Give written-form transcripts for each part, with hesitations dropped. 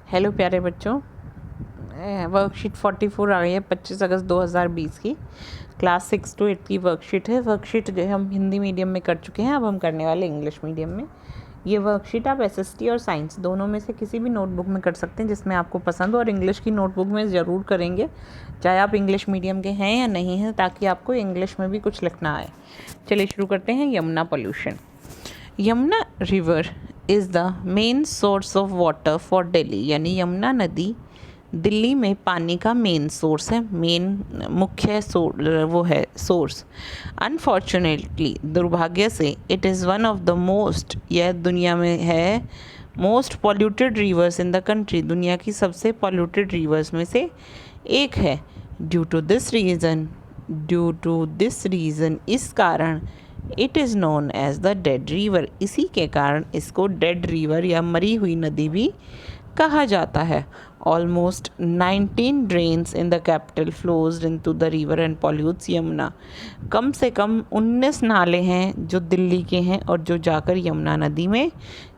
Hello प्यारे बच्चों, worksheet 44 आ गई है 25 अगस्त 2020 की। क्लास 6 to 8 की वर्कशीट है। वर्कशीट जो है हम हिंदी मीडियम में कर चुके हैं, अब हम करने वाले इंग्लिश मीडियम में। ये वर्कशीट आप एसएसटी और साइंस दोनों में से किसी भी नोटबुक में कर सकते हैं जिसमें आपको पसंद हो, और इंग्लिश की नोटबुक में ज़रूर करेंगे, चाहे आप इंग्लिश मीडियम के हैं या नहीं हैं, ताकि आपको इंग्लिश में भी कुछ लिखना आए। चलिए शुरू करते हैं। Yamuna pollution. Yamuna river is the main source of water for Delhi, यानी यमुना नदी दिल्ली में पानी का मेन सोर्स है, मुख्य वो है सोर्स। अनफॉर्चुनेटली, दुर्भाग्य से, it is one of the most, यह दुनिया में है most polluted reverse in the country, दुनिया की सबसे पॉल्यूटेड रिवर्स में से एक है। ड्यू टू दिस रीज़न, इस कारण, it is known as the dead river, इसी के कारण इसको डेड रिवर या मरी हुई नदी भी कहा जाता है। Almost 19 drains in the capital flows into the river and pollutes Yamuna, कम से कम 19 नाले हैं जो दिल्ली के हैं और जो जाकर यमुना नदी में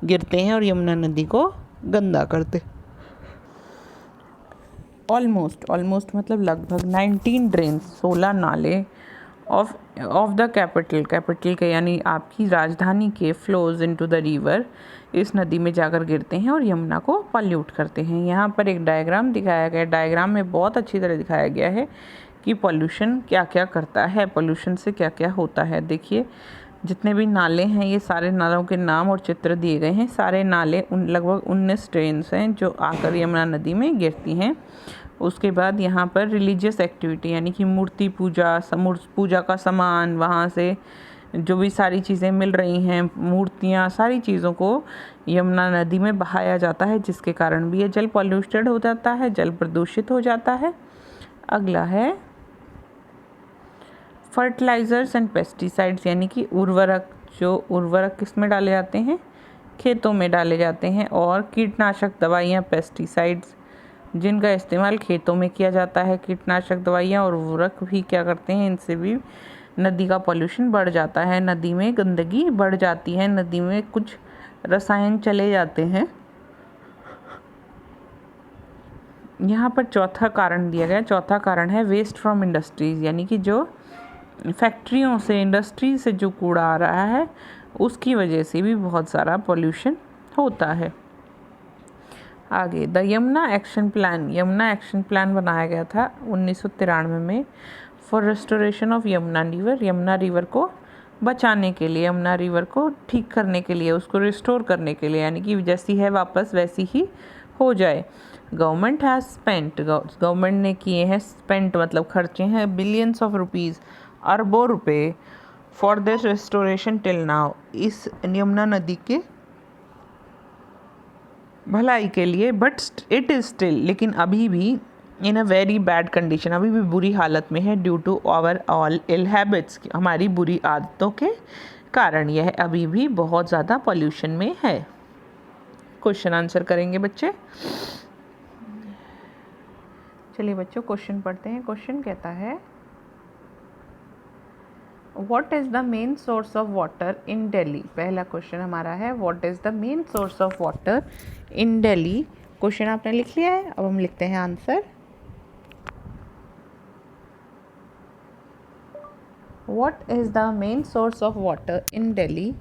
गिरते हैं और यमुना नदी को गंदा करते। ऑलमोस्ट मतलब लगभग 19 ड्रेन्स, 16 नाले ऑफ द कैपिटल के, यानी आपकी राजधानी के, फ्लोज इनटू द रिवर, इस नदी में जाकर गिरते हैं और यमुना को पॉल्यूट करते हैं। यहाँ पर एक डायग्राम दिखाया गया है। डायग्राम में बहुत अच्छी तरह दिखाया गया है कि पॉल्यूशन क्या क्या करता है, पॉल्यूशन से क्या क्या होता है। देखिए, जितने भी नाले हैं, ये सारे नालों के नाम और चित्र दिए गए हैं। सारे नाले लगभग 19 ड्रेन्स हैं जो आकर यमुना नदी में गिरती हैं। उसके बाद यहाँ पर रिलीजियस एक्टिविटी, यानी कि मूर्ति पूजा, पूजा का सामान, वहाँ से जो भी सारी चीज़ें मिल रही हैं, मूर्तियाँ, सारी चीज़ों को यमुना नदी में बहाया जाता है, जिसके कारण भी ये जल पॉल्यूटेड हो जाता है, जल प्रदूषित हो जाता है। अगला है फर्टिलाइज़र्स एंड पेस्टिसाइड्स, यानी कि उर्वरक। जो उर्वरक किस में डाले जाते हैं? खेतों में डाले जाते हैं। और कीटनाशक दवाइयाँ, पेस्टिसाइड्स, जिनका इस्तेमाल खेतों में किया जाता है। कीटनाशक दवाइयाँ और उर्वरक भी क्या करते हैं? इनसे भी नदी का पॉल्यूशन बढ़ जाता है, नदी में गंदगी बढ़ जाती है, नदी में कुछ रसायन चले जाते हैं। यहाँ पर चौथा कारण दिया गया। चौथा कारण है वेस्ट फ्रॉम इंडस्ट्रीज़, यानी कि जो फैक्ट्रियों से, इंडस्ट्री से जो कूड़ा आ रहा है, उसकी वजह से भी बहुत सारा पॉल्यूशन होता है। आगे, the Yamuna action plan. Yamuna action plan बनाया गया था 1993 में for restoration of Yamuna river, Yamuna river को बचाने के लिए, यमुना रिवर को ठीक करने के लिए, उसको रिस्टोर करने के लिए, यानी कि जैसी है वापस वैसी ही हो जाए। गवर्नमेंट हैज़ स्पेंट, गवर्नमेंट ने किए हैं, स्पेंट मतलब खर्चे हैं, बिलियंस ऑफ रुपीज़, अरबों रुपए, for this restoration till now, इस यमुना नदी के भलाई के लिए। बट इट इज़ स्टिल, लेकिन अभी भी in a very bad condition, अभी भी बुरी हालत में है। Due to our all ill habits, हमारी बुरी आदतों के कारण यह अभी भी बहुत ज़्यादा पॉल्यूशन में है। क्वेश्चन आंसर करेंगे बच्चे। चलिए बच्चों, क्वेश्चन पढ़ते हैं। क्वेश्चन कहता है, what is the main source of water in Delhi. पहला क्वेश्चन हमारा है, what is the main source of water in Delhi. Question आपने लिख लिया है, अब हम लिखते हैं answer. What is the main source of water in Delhi?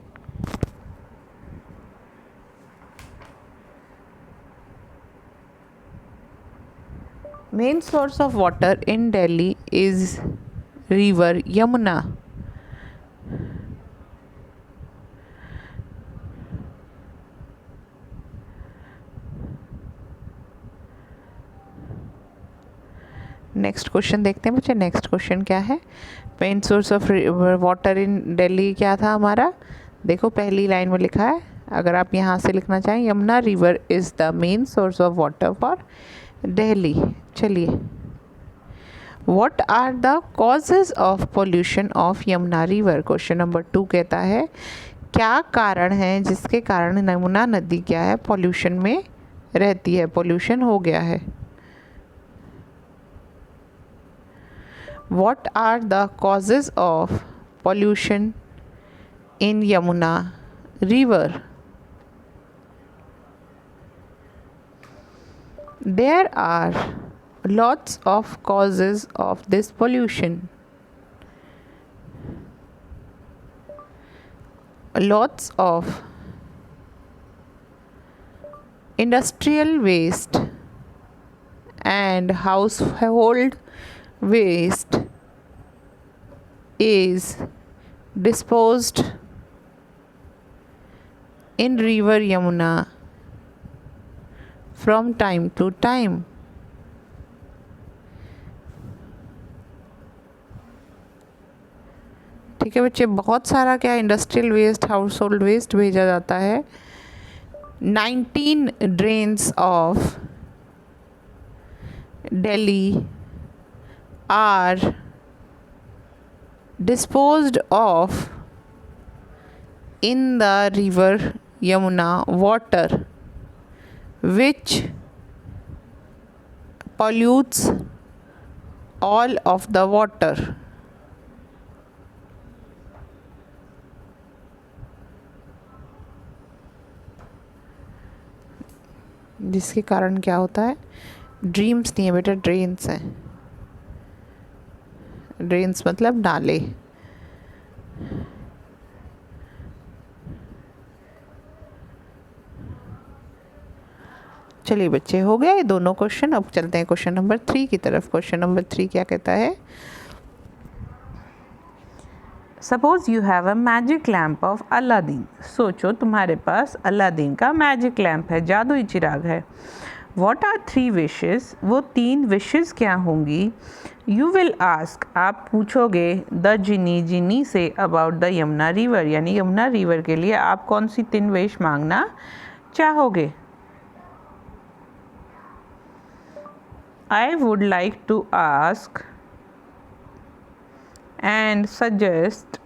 Main source of water in Delhi is river Yamuna. Next question देखते हैं बच्चे। नेक्स्ट क्वेश्चन क्या है? Main source of water in Delhi क्या था हमारा? देखो, पहली लाइन में लिखा है, अगर आप यहाँ से लिखना चाहें, Yamuna river is the main source of water for Delhi. चलिए, what are the causes of pollution of Yamuna river. Question number 2 कहता है, क्या कारण है जिसके कारण यमुना नदी क्या है? पॉल्यूशन में रहती है, पॉल्यूशन हो गया है। What are the causes of pollution in Yamuna river? There are lots of causes of this pollution. Lots of industrial waste and household waste is disposed in river Yamuna from time to time. ठीक है बच्चे, बहुत सारा क्या industrial waste, household waste भेजा जाता है. 19 drains of Delhi are disposed of in the river Yamuna water, which pollutes all of the water. जिसके कारण क्या होता है, ड्रीम्स नहीं है बेटा, ड्रेन्स हैं. ड्रेन्स मतलब नाले. चलिए बच्चे, हो गया ये दोनों क्वेश्चन. अब चलते हैं क्वेश्चन नंबर 3 की तरफ. क्वेश्चन नंबर 3 क्या कहता है? Suppose you have a magic lamp of Aladdin. सोचो तुम्हारे पास अलादीन का मैजिक लैम्प है, जादुई चिराग है. What are 3 wishes? वो 3 विशेज़ क्या होंगी? यू विल आस्क, आप पूछोगे the Jini say about the Yamuna river, यानी यमुना रिवर के लिए आप कौन सी 3 विश मांगना चाहोगे? I would like to ask and suggest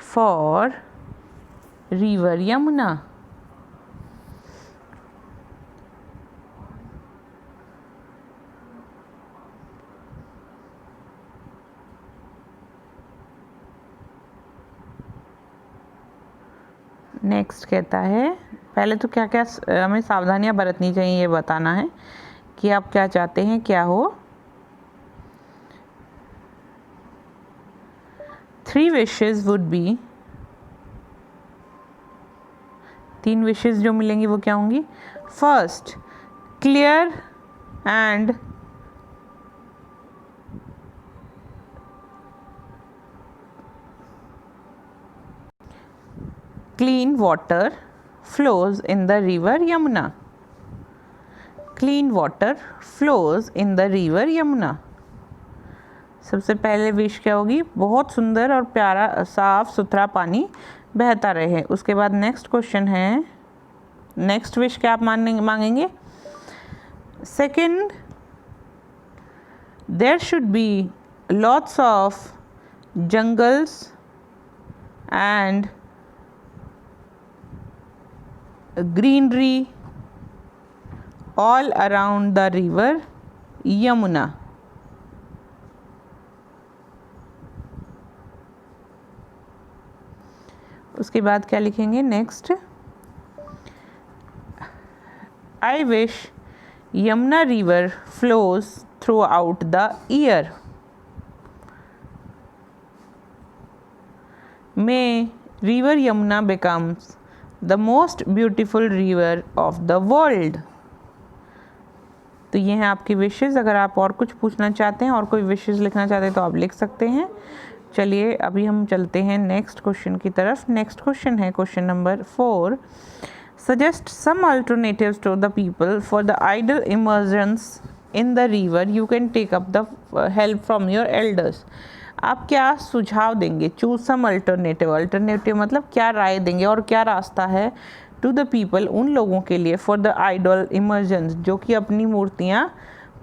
for river Yamuna. Next कहता है, पहले तो क्या क्या हमें सावधानियां बरतनी चाहिए ये बताना है कि आप क्या चाहते हैं, क्या हो. 3 wishes would be, 3 wishes जो मिलेंगी वो क्या होंगी? First, clear and clean water flows in the river Yamuna. Clean water flows in the river Yamuna. सबसे पहले विश क्या होगी? बहुत सुंदर और प्यारा साफ सुथरा पानी बहता रहे. उसके बाद नेक्स्ट क्वेश्चन है, नेक्स्ट विश क्या आप मांगेंगे? Second, there should be lots of jungles and greenery all around the river Yamuna. उसके बाद क्या लिखेंगे? Next, I wish Yamuna river flows throughout the year. May river Yamuna becomes the most beautiful river of the world. तो ये हैं आपकी wishes. अगर आप और कुछ पूछना चाहते हैं और कोई विशेज़ लिखना चाहते हैं तो आप लिख सकते हैं. चलिए अभी हम चलते हैं नेक्स्ट क्वेश्चन की तरफ. नेक्स्ट क्वेश्चन है question number 4. Suggest some alternatives to the people for the idol immersion in the river. You can take up the help from your elders. आप क्या सुझाव देंगे? Choose some alternative. अल्टरनेटिव मतलब क्या राय देंगे और क्या रास्ता है टू द पीपल, उन लोगों के लिए, फॉर द आइडल इमर्जन्स, जो कि अपनी मूर्तियाँ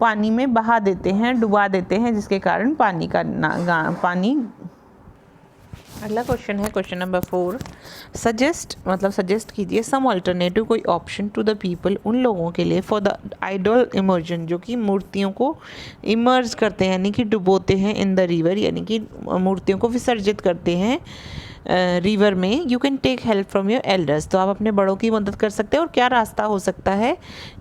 पानी में बहा देते हैं, डुबा देते हैं, जिसके कारण पानी अगला क्वेश्चन है क्वेश्चन नंबर 4. सजेस्ट मतलब सजेस्ट कीजिए सम अल्टरनेटिव, कोई ऑप्शन टू द पीपल, उन लोगों के लिए, फॉर द आइडल इमर्जन, जो कि मूर्तियों को इमर्ज करते हैं यानी कि डुबोते हैं, इन द रिवर यानी कि मूर्तियों को विसर्जित करते हैं रिवर में, you can take help from your elders. तो आप अपने बड़ों की मदद कर सकते हैं। और क्या रास्ता हो सकता है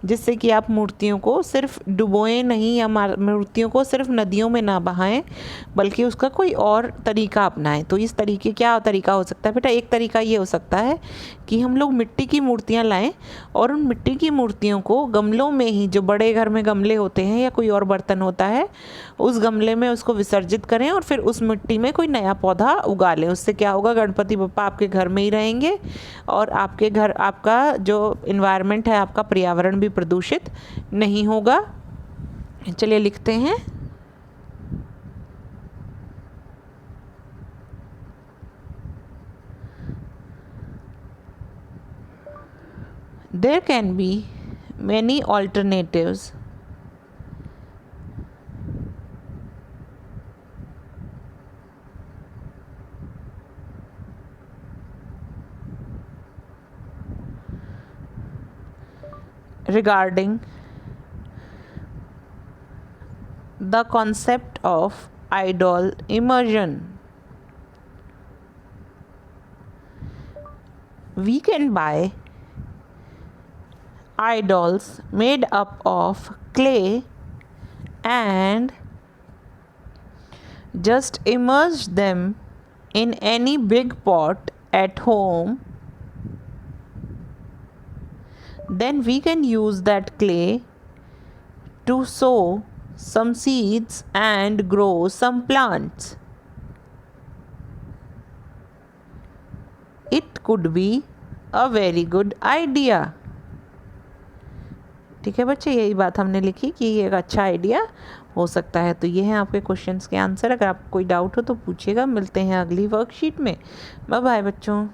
जिससे कि आप मूर्तियों को सिर्फ डुबोएं नहीं, या मूर्तियों को सिर्फ नदियों में ना बहाएं, बल्कि उसका कोई और तरीका अपनाएं। तो इस तरीके क्या तरीका हो सकता है बेटा? एक तरीका ये हो सकता है कि हम लोग मिट्टी की मूर्तियाँ लाएं और उन मिट्टी की मूर्तियों को गमलों में ही, जो बड़े घर में गमले होते हैं या कोई और बर्तन होता है, उस गमले में उसको विसर्जित करें और फिर उस मिट्टी में कोई नया पौधा उगा लें। उससे क्या होगा, गणपति बप्पा आपके घर में ही रहेंगे और आपके घर, आपका जो इन्वायरमेंट है, आपका पर्यावरण भी प्रदूषित नहीं होगा। चलिए लिखते हैं। There can be many alternatives regarding the concept of idol immersion. We can buy idols made up of clay and just immerse them in any big pot at home. Then we can use that clay to sow some seeds and grow some plants. It could be a very good idea. ठीक है बच्चे, यही बात हमने लिखी कि ये एक अच्छा आइडिया हो सकता है। तो ये हैं आपके क्वेश्चंस के आंसर। अगर आपको कोई डाउट हो तो पूछिएगा। मिलते हैं अगली वर्कशीट में। बाय बाय बच्चों।